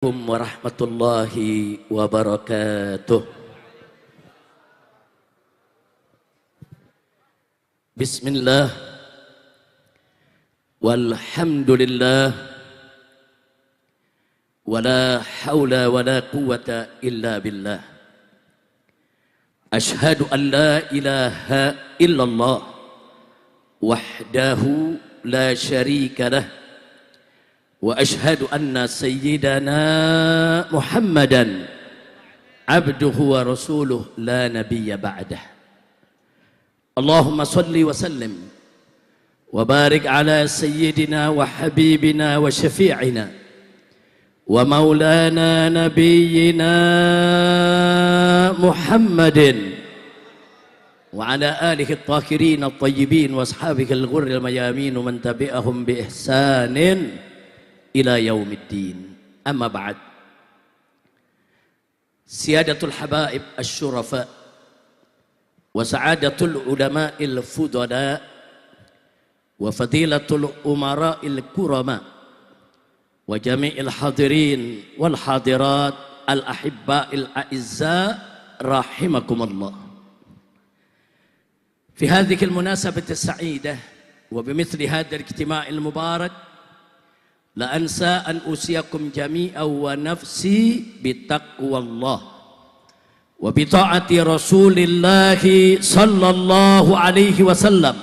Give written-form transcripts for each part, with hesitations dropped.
Assalamualaikum warahmatullahi wabarakatuh. Bismillah walhamdulillah wala hawla wala quwwata illa billah. Ashhadu an la ilaha illallah wahdahu la syarika lah. Wa ashhadu anna sayyidana Muhammadan abduhu wa rasuluh la nabiyya ba'dah. Allahumma salli wa sallim wa barik ala sayyidina wa habibina wa syafi'ina wa maulana nabiyyina Muhammadin wa ala alihi at-tahirin at-tayyibin wa ashabihi al-ghurri al-mayamin wa man tabi'ahum bi ihsanin ila yaumiddin. Amma ba'd. Siyadatul habaib asy-syurafa wa sa'adatul ulama'il fudala wa fadilatul umara'il kurama wa jami'il hadirin wal hadirat al ahibba'il a'izza rahimakumullah. Fi hadhihi al munasabati as-sa'idah wa bimithli hadha al-ijtima'il mubarak la ansa an usiyakum jami'an wa nafsi bitaqwallah wa bita'ati rasulillahi sallallahu alaihi wasallam.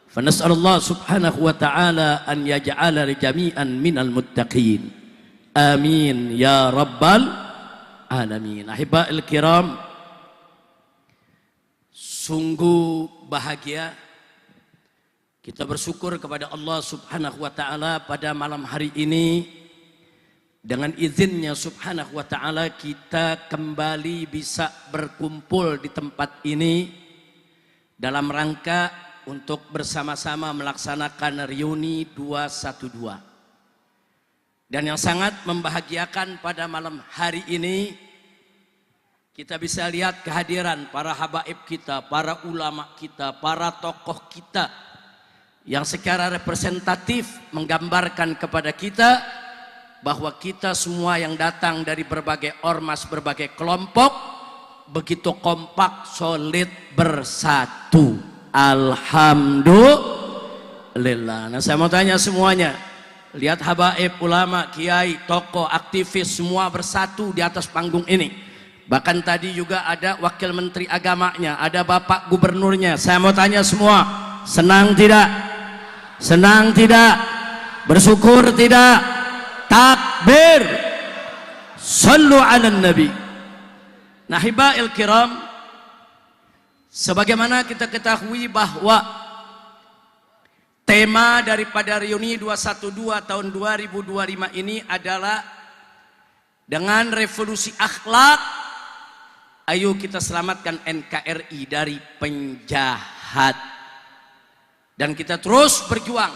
Fa nas'alullah subhanahu wa ta'ala an yaj'ala jami'an minal muttaqin. Amin ya rabbal alamin. Ahiba'il kiram, sungguh bahagia kita bersyukur kepada Allah subhanahu wa ta'ala pada malam hari ini. Dengan izinnya subhanahu wa ta'ala kita kembali bisa berkumpul di tempat ini dalam rangka untuk bersama-sama melaksanakan reuni 212. Dan yang sangat membahagiakan pada malam hari ini kita bisa lihat kehadiran para habaib kita, para ulama kita, para tokoh kita yang secara representatif menggambarkan kepada kita bahwa kita semua yang datang dari berbagai ormas, berbagai kelompok begitu kompak, solid, bersatu. Alhamdulillah. Nah, saya mau tanya semuanya, lihat habaib, ulama, kiai, tokoh, aktivis semua bersatu di atas panggung ini. Bahkan tadi juga ada wakil menteri agamanya, ada bapak gubernurnya. Saya mau tanya semua, senang tidak? Senang tidak? Bersyukur tidak? Takbir. Sallu ala nabi. Nah, hiba'il kiram, sebagaimana kita ketahui bahwa tema daripada reuni 212 tahun 2025 ini adalah dengan revolusi akhlak, ayo kita selamatkan NKRI dari penjahat. Dan kita terus berjuang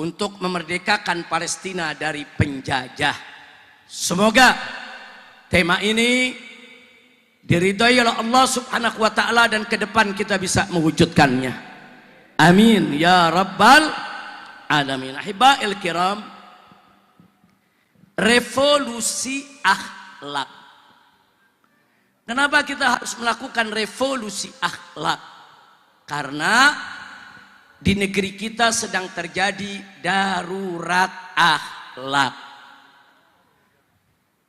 untuk memerdekakan Palestina dari penjajah. Semoga tema ini diridhai oleh Allah subhanahu wa ta'ala dan ke depan kita bisa mewujudkannya. Amin ya rabbal alamin. Ahiba'il kiram, revolusi akhlak. Kenapa kita harus melakukan revolusi akhlak? Karena di negeri kita sedang terjadi darurat akhlak.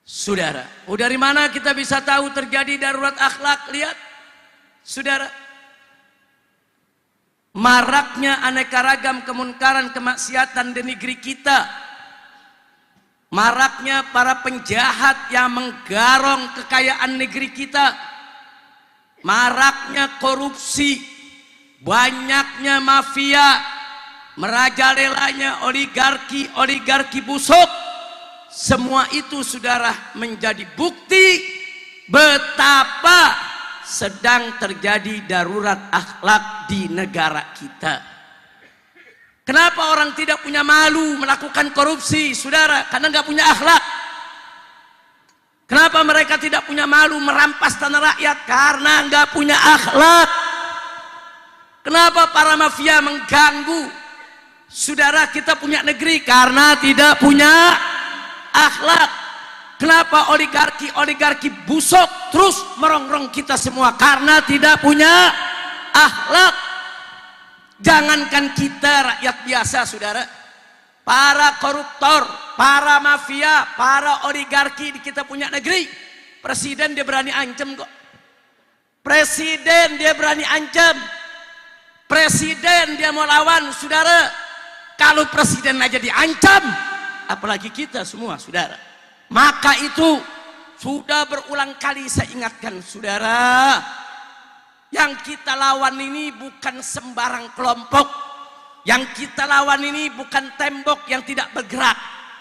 Saudara, dari mana kita bisa tahu terjadi darurat akhlak? Lihat, saudara, maraknya aneka ragam kemunkaran, kemaksiatan di negeri kita, maraknya para penjahat yang menggarong kekayaan negeri kita, maraknya korupsi, banyaknya mafia, merajalelanya oligarki busuk. Semua itu saudara menjadi bukti betapa sedang terjadi darurat akhlak di negara kita. Kenapa orang tidak punya malu melakukan korupsi, saudara? Karena nggak punya akhlak. Kenapa mereka tidak punya malu merampas tanah rakyat? Karena nggak punya akhlak. Kenapa para mafia mengganggu saudara kita punya negeri? Karena tidak punya akhlak. Kenapa oligarki busuk terus merongrong kita semua? Karena tidak punya akhlak. Jangankan kita rakyat biasa, saudara, para koruptor, para mafia, para oligarki di kita punya negeri, presiden dia berani ancam kok. Presiden dia berani ancam. Presiden dia mau lawan, saudara. Kalau presiden aja diancam, apalagi kita semua, saudara. Maka itu sudah berulang kali saya ingatkan, saudara, yang kita lawan ini bukan sembarang kelompok. Yang kita lawan ini bukan tembok yang tidak bergerak.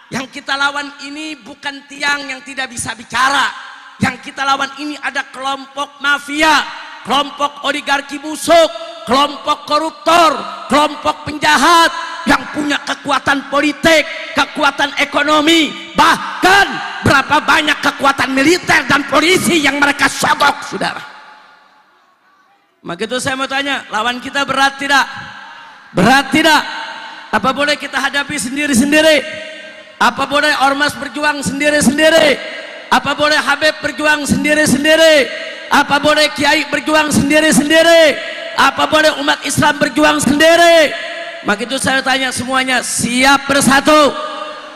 Yang kita lawan ini bukan tiang yang tidak bisa bicara. Yang kita lawan ini ada kelompok mafia, kelompok oligarki busuk, kelompok koruptor, kelompok penjahat yang punya kekuatan politik, kekuatan ekonomi, bahkan berapa banyak kekuatan militer dan polisi yang mereka sogok, saudara. Maka itu saya mau tanya, lawan kita berat tidak? Berat tidak? Apa boleh kita hadapi sendiri-sendiri? Apa boleh ormas berjuang sendiri-sendiri? Apa boleh Habib berjuang sendiri-sendiri? Apa boleh kiai berjuang sendiri-sendiri? Apa boleh umat Islam berjuang sendiri? Maka itu saya tanya semuanya, siap bersatu,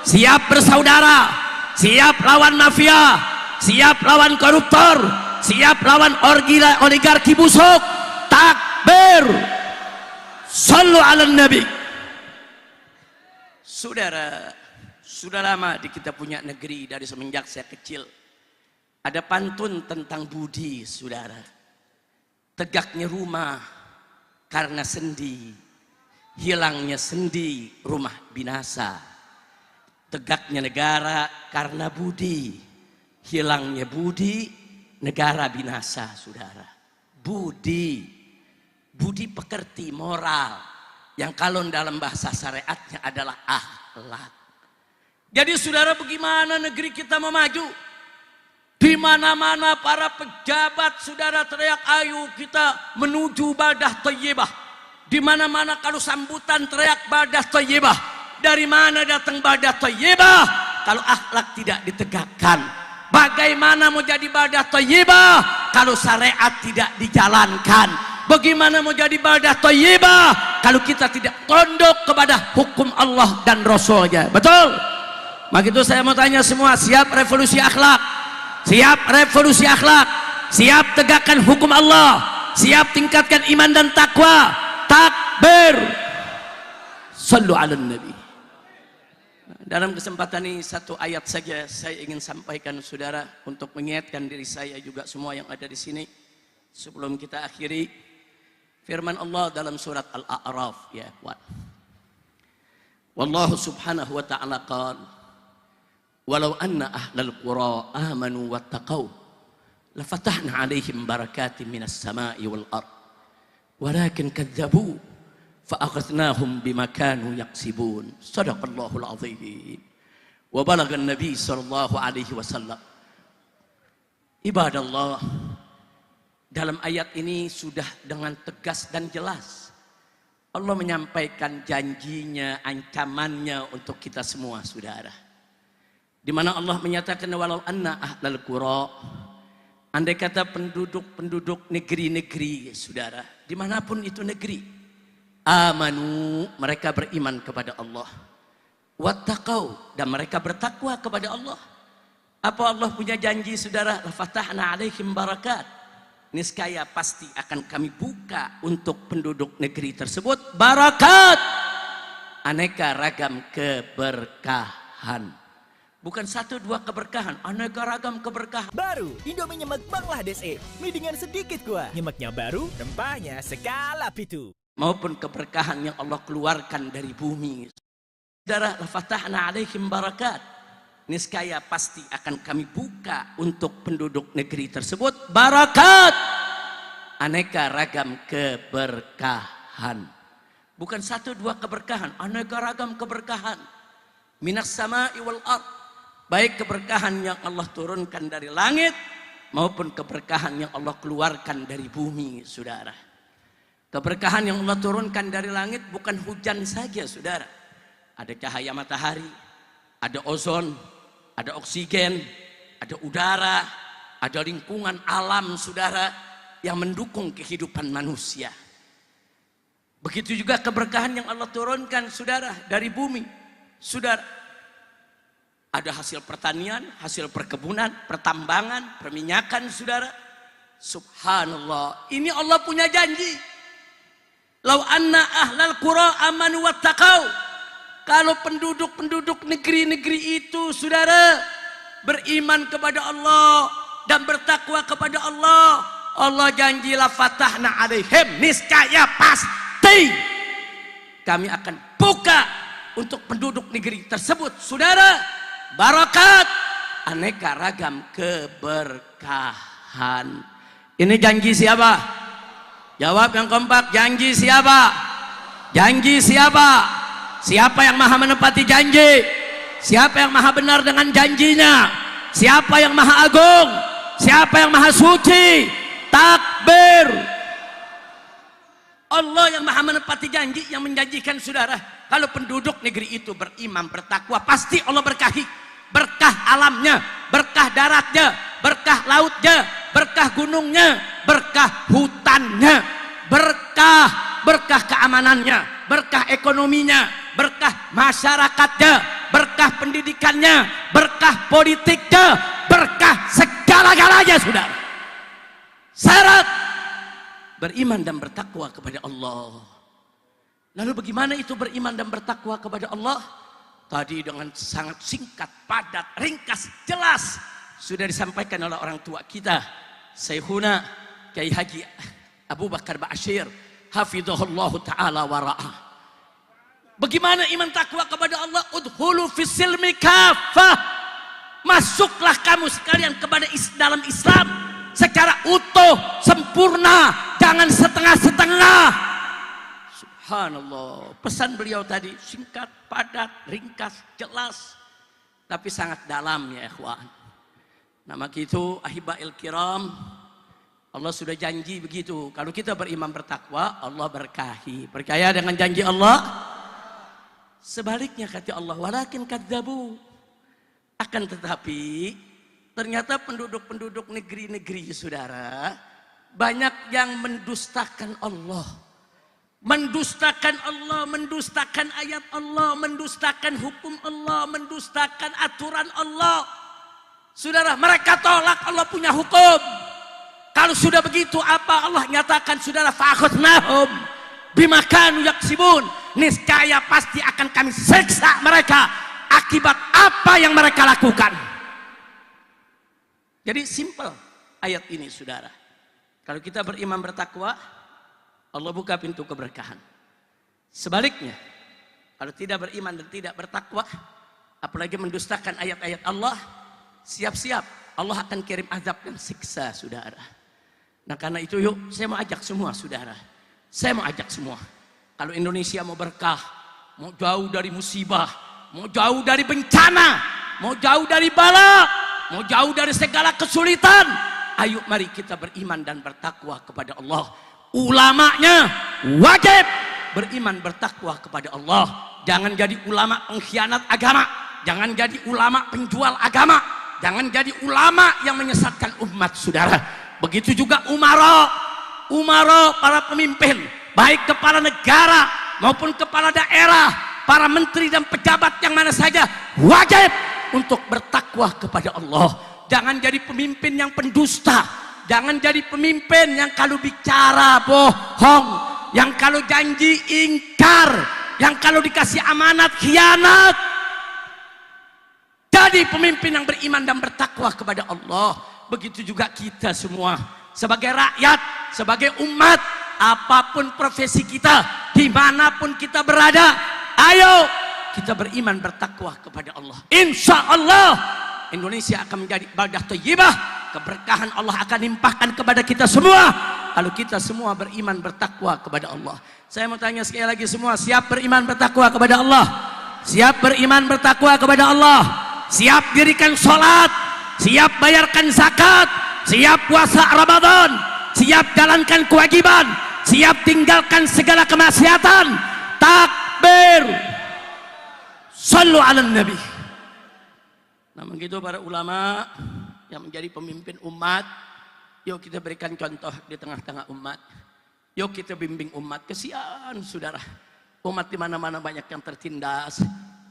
siap bersaudara, siap lawan mafia, siap lawan koruptor, siap lawan oligarki busuk. Takbir, sallu ala nabi. Saudara, sudah lama di kita punya negeri, dari semenjak saya kecil ada pantun tentang budi, saudara. Tegaknya rumah karena sendi, hilangnya sendi rumah binasa. Tegaknya negara karena budi, hilangnya budi negara binasa, saudara. Budi pekerti moral yang kalau dalam bahasa syariatnya adalah akhlak. Jadi saudara, bagaimana negeri kita mau maju? Di mana-mana para pejabat saudara teriak, ayo kita menuju badah thayyibah. Di mana-mana kalau sambutan teriak badah thayyibah. Dari mana datang badah thayyibah kalau akhlak tidak ditegakkan? Bagaimana mau jadi badah thayyibah kalau syariat tidak dijalankan? Bagaimana mau jadi badah thayyibah kalau kita tidak tunduk kepada hukum Allah dan Rasulnya? Betul? Maka itu saya mau tanya semua, siap revolusi akhlak? Siap revolusi akhlak? Siap tegakkan hukum Allah? Siap tingkatkan iman dan takwa? Takbir, sallu ala nabi. Dalam kesempatan ini satu ayat saja saya ingin sampaikan, saudara, untuk mengingatkan diri saya juga semua yang ada di sini sebelum kita akhiri. Firman Allah dalam surat Al-A'raf, ya ikhwan. Wallahu subhanahu wa ta'ala qala, walau anna ahlal qura amanu wattaqau lafatahna 'alaihim barakatin minas sama'i wal ard walakin kadzabu fa'akhadnahum bima kanu yaksibun. Shadaqallahul azim. Wa balagha an-nabi sallallahu alaihi wasallam. Ibadallah, dalam ayat ini sudah dengan tegas dan jelas Allah menyampaikan janjinya, ancamannya untuk kita semua, saudara. Di mana Allah menyatakan walau anna ahlal qura, andai kata penduduk negeri-negeri, saudara, dimanapun itu negeri, amanu, mereka beriman kepada Allah, wattaqau, dan mereka bertakwa kepada Allah. Apa Allah punya janji, saudara? Lafatahna alaihim barakat, niscaya pasti akan kami buka untuk penduduk negeri tersebut barakat, aneka ragam keberkahan. Bukan satu dua keberkahan, aneka ragam keberkahan. Baru Indomie nyemek Bangladesh mie dengan sedikit kuah. Nyemeknya baru, rempahnya skala pitu. Maupun keberkahan yang Allah keluarkan dari bumi. Saudara, lafatahna alaihim barakat, niscaya pasti akan kami buka untuk penduduk negeri tersebut barakat, aneka ragam keberkahan. Bukan satu dua keberkahan, aneka ragam keberkahan. Minas sama'i wal ard, baik keberkahan yang Allah turunkan dari langit maupun keberkahan yang Allah keluarkan dari bumi, saudara. Keberkahan yang Allah turunkan dari langit bukan hujan saja, saudara. Ada cahaya matahari, ada ozon, ada oksigen, ada udara, ada lingkungan alam saudara yang mendukung kehidupan manusia. Begitu juga keberkahan yang Allah turunkan saudara dari bumi. Saudara, ada hasil pertanian, hasil perkebunan, pertambangan, perminyakan saudara. Subhanallah, ini Allah punya janji. Lau anna ahlal qura amanu wattaqau. Kalau penduduk-penduduk negeri-negeri itu saudara beriman kepada Allah dan bertakwa kepada Allah, Allah janjilah fatahna alaihim, niscaya pasti kami akan buka untuk penduduk negeri tersebut saudara barakat, aneka ragam keberkahan. Ini janji siapa? Jawab yang kompak, janji siapa? Janji siapa? Siapa yang maha menepati janji? Siapa yang maha benar dengan janjinya? Siapa yang maha agung? Siapa yang maha suci? Takbir. Allah yang maha menepati janji, yang menjanjikan saudara, kalau penduduk negeri itu beriman bertakwa, pasti Allah berkahi. Berkah alamnya, berkah daratnya, berkah lautnya, berkah gunungnya, berkah hutannya, berkah keamanannya, berkah ekonominya, berkah masyarakatnya, berkah pendidikannya, berkah politiknya, berkah segala-galanya saudara. Syarat beriman dan bertakwa kepada Allah. Lalu bagaimana itu beriman dan bertakwa kepada Allah? Tadi dengan sangat singkat, padat, ringkas, jelas sudah disampaikan oleh orang tua kita, Syekhuna Kiai Haji Abu Bakar Ba'asyir hafizahullah ta'ala wara'ah. Bagaimana iman takwa kepada Allah? Udhulu fisilmi kafah. Masuklah kamu sekalian kepada dalam Islam secara utuh, sempurna, jangan setengah-setengah. Subhanallah, pesan beliau tadi singkat, padat, ringkas, jelas, tapi sangat dalam ya ikhwan. Nama itu ahibail kiram. Allah sudah janji begitu. Kalau kita beriman bertakwa, Allah berkahi. Percaya dengan janji Allah? Sebaliknya kata Allah, walakin kadzabu. Akan tetapi ternyata penduduk-penduduk negeri-negeri saudara banyak yang mendustakan Allah. Mendustakan Allah, mendustakan ayat Allah, mendustakan hukum Allah, mendustakan aturan Allah. Saudara, mereka tolak Allah punya hukum. Kalau sudah begitu apa Allah nyatakan saudara, fa'akhadnahum bima kanu yaksibun. Niscaya pasti akan kami seksa mereka akibat apa yang mereka lakukan. Jadi simple ayat ini saudara. Kalau kita beriman bertakwa, Allah buka pintu keberkahan. Sebaliknya, kalau tidak beriman dan tidak bertakwa, apalagi mendustakan ayat-ayat Allah, siap-siap Allah akan kirim azab dan siksa saudara. Nah karena itu yuk, saya mau ajak semua saudara. Saya mau ajak semua. Kalau Indonesia mau berkah, mau jauh dari musibah, mau jauh dari bencana, mau jauh dari bala, mau jauh dari segala kesulitan, ayo mari kita beriman dan bertakwa kepada Allah. Ulamanya wajib beriman bertakwa kepada Allah. Jangan jadi ulama pengkhianat agama, jangan jadi ulama penjual agama, jangan jadi ulama yang menyesatkan umat saudara. Begitu juga umara para pemimpin, baik kepala negara maupun kepala daerah, para menteri dan pejabat yang mana saja wajib untuk bertakwa kepada Allah. Jangan jadi pemimpin yang pendusta, jangan jadi pemimpin yang kalau bicara bohong, yang kalau janji ingkar, yang kalau dikasih amanat khianat. Jadi pemimpin yang beriman dan bertakwa kepada Allah. Begitu juga kita semua sebagai rakyat, sebagai umat, apapun profesi kita, dimanapun kita berada, ayo kita beriman bertakwa kepada Allah. Insya Allah Indonesia akan menjadi baldah thayyibah. Keberkahan Allah akan limpahkan kepada kita semua kalau kita semua beriman bertakwa kepada Allah. Saya mau tanya sekali lagi, semua siap beriman bertakwa kepada Allah? Siap beriman bertakwa kepada Allah? Siap dirikan sholat, siap bayarkan zakat, siap puasa Ramadan, siap jalankan kewajiban, siap tinggalkan segala kemaksiatan. Takbir. Sallu ala nabi. Namun gitu para ulama yang menjadi pemimpin umat, yuk kita berikan contoh di tengah-tengah umat. Yuk kita bimbing umat. Kesian saudara, umat di mana-mana banyak yang tertindas,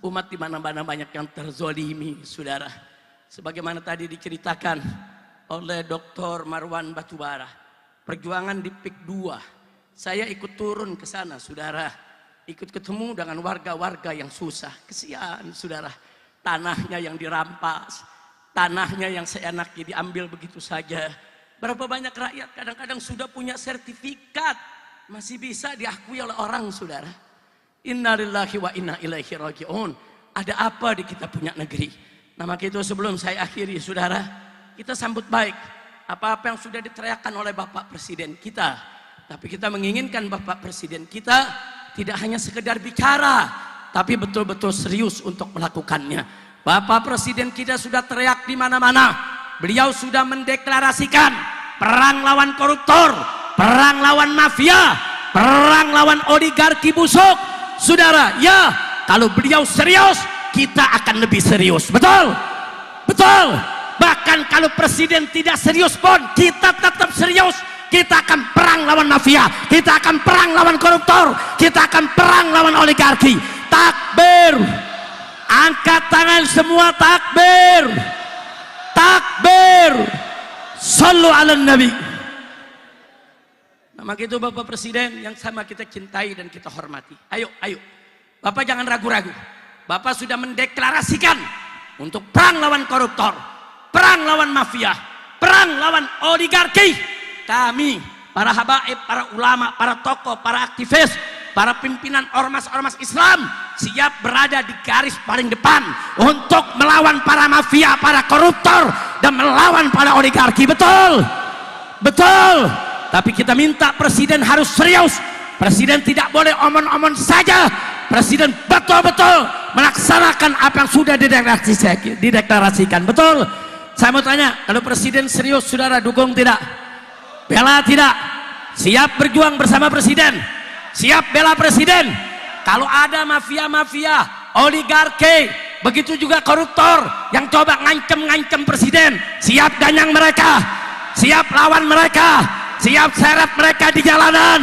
umat di mana-mana banyak yang terzolimi saudara. Sebagaimana tadi diceritakan oleh Dr. Marwan Batubara, perjuangan di PIK 2, saya ikut turun ke sana saudara, ikut ketemu dengan warga-warga yang susah. Kesian saudara, tanahnya yang dirampas, tanahnya yang seenaknya diambil begitu saja. Berapa banyak rakyat kadang-kadang sudah punya sertifikat, masih bisa diakui oleh orang saudara. Innalillahi wa inna ilaihi raji'un. Ada apa di kita punya negeri? Nah maka itu sebelum saya akhiri saudara, kita sambut baik apa-apa yang sudah diteriakkan oleh Bapak Presiden kita. Tapi kita menginginkan Bapak Presiden kita tidak hanya sekedar bicara, tapi betul-betul serius untuk melakukannya. Bapak Presiden kita sudah teriak di mana-mana. Beliau sudah mendeklarasikan perang lawan koruptor, perang lawan mafia, perang lawan oligarki busuk. Saudara, ya, kalau beliau serius, kita akan lebih serius. Betul? Betul. Bahkan kalau presiden tidak serius pun, kita tetap serius. Kita akan perang lawan mafia, kita akan perang lawan koruptor, kita akan perang lawan oligarki. Takbir. Angkat tangan semua, takbir. Takbir. Sallu ala nabi. Nah, maka itu Bapak Presiden yang sama kita cintai dan kita hormati. Ayo, ayo. Bapak jangan ragu-ragu. Bapak sudah mendeklarasikan untuk perang lawan koruptor, perang lawan mafia, perang lawan oligarki. Kami, para habaib, para ulama, para tokoh, para aktivis, para pimpinan ormas-ormas Islam siap berada di garis paling depan untuk melawan para mafia, para koruptor, dan melawan para oligarki. Betul? Betul. Tapi kita minta presiden harus serius. Presiden tidak boleh omon-omon saja. Presiden betul-betul melaksanakan apa yang sudah dideklarasikan. Betul? Saya mau tanya, kalau presiden serius, saudara dukung tidak? Bela tidak? Siap berjuang bersama presiden? Siap bela presiden? Kalau ada mafia-mafia, oligarki, begitu juga koruptor yang coba ngancem-ngancem presiden, siap ganyang mereka, siap lawan mereka, siap seret mereka di jalanan.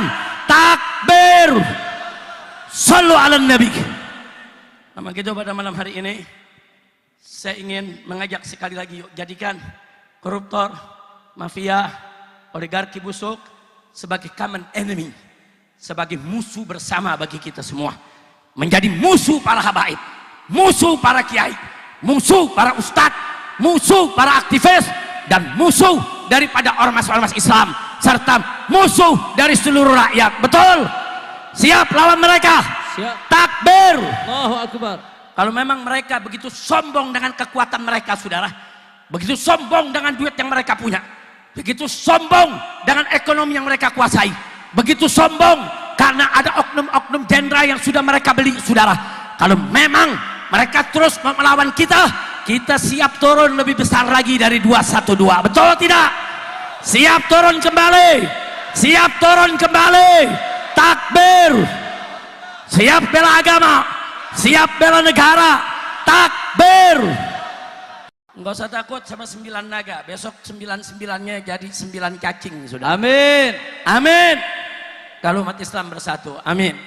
Takbir. Sallu ala nabi. Nama kita pada malam hari ini, saya ingin mengajak sekali lagi, yuk jadikan koruptor, mafia, oligarki busuk sebagai common enemy, sebagai musuh bersama bagi kita semua. Menjadi musuh para habaib, musuh para kiai, musuh para ustadz, musuh para aktivis, dan musuh daripada ormas-ormas Islam, serta musuh dari seluruh rakyat. Betul? Siap lawan mereka? Siap. Takbir. Allahu Akbar. Kalau memang mereka begitu sombong dengan kekuatan mereka, saudara, begitu sombong dengan duit yang mereka punya, begitu sombong dengan ekonomi yang mereka kuasai, begitu sombong karena ada oknum-oknum jenderal yang sudah mereka beli, saudara. Kalau memang mereka terus melawan kita, kita siap turun lebih besar lagi dari 212. Betul tidak? Siap turun kembali. Siap turun kembali. Takbir. Siap bela agama, siap bela negara. Takbir. Enggak usah takut sama 9 naga. Besok 9-9-nya jadi 9 cacing sudah. Amin. Amin. Kalau umat Islam bersatu. Amin.